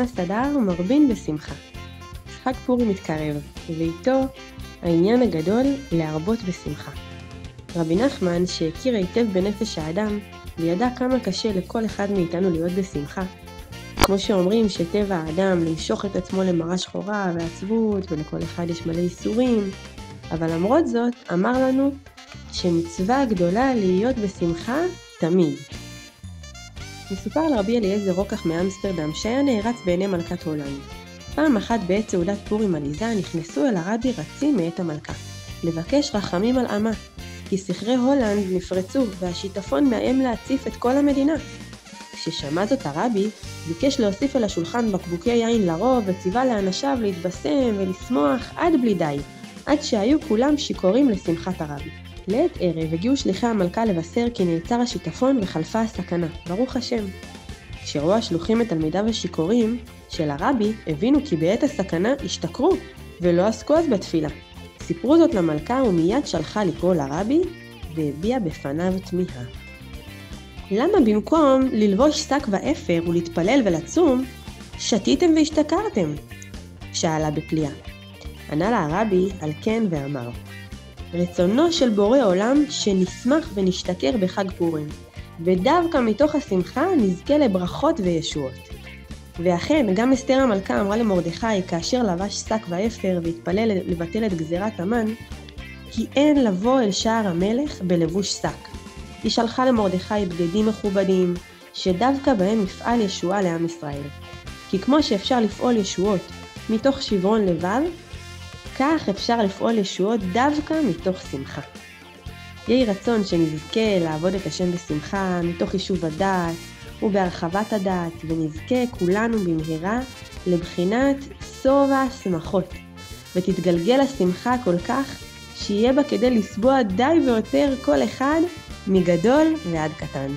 הסדר מרבין בשמחה. חג פורים מתקרב, ואיתו העניין הגדול להרבות בשמחה. רבי נחמן, שהכיר היטב בנפש האדם, וידע כמה קשה לכל אחד מאיתנו להיות בשמחה. כמו שאומרים שטבע האדם למשוך את עצמו למראה שחורה ועצבות, ולכל אחד יש מלא איסורים, אבל למרות זאת אמר לנו שמצווה גדולה להיות בשמחה תמיד. מסופר על רבי אליעזר רוקח מאמסטרדם שהיה נערץ בעיני מלכת הולנד. פעם אחת בעת סעודת פורים עליזה נכנסו אל הרבי רצים מאת המלכה, לבקש רחמים על עמה, כי סכרי הולנד נפרצו והשיטפון מאיים להציף את כל המדינה. כששמע זאת הרבי, ביקש להוסיף אל השולחן בקבוקי יין לרוב וציווה לאנשיו להתבשם ולשמוח עד בלי די, עד שהיו כולם שיכורים לשמחת הרבי. לעת ערב הגיעו שליחי המלכה לבשר כי נעצר השיטפון וחלפה הסכנה, ברוך השם. כשראו השלוחים את תלמידיו השיכורים של הרבי, הבינו כי בעת הסכנה השתכרו ולא עסקו אז בתפילה. סיפרו זאת למלכה ומיד שלחה לקרוא לרבי והביע בפניו תמיהה. למה במקום ללבוש שק ואפר ולהתפלל ולצום, שתיתם והשתכרתם? שאלה בפליאה. ענה לה הרבי על כן ואמר, רצונו של בורא עולם שנשמח ונשתכר בחג פורים, ודווקא מתוך השמחה נזכה לברכות וישועות. ואכן, גם אסתר המלכה אמרה למרדכי כאשר לבש שק ואפר והתפלל לבטל את גזירת המן, כי אין לבוא אל שער המלך בלבוש שק. היא שלחה למרדכי בגדים מכובדים, שדווקא בהם יפעל ישועה לעם ישראל. כי כמו שאפשר לפעול ישועות מתוך שברון לבב, כך אפשר לפעול ישועות דווקא מתוך שמחה. יהי רצון שנזכה לעבוד את השם בשמחה, מתוך יישוב הדעת ובהרחבת הדעת, ונזכה כולנו במהרה לבחינת סובה שמחות, ותתגלגל השמחה כל כך, שיהיה בה כדי לסבוע די ויותר כל אחד מגדול ועד קטן.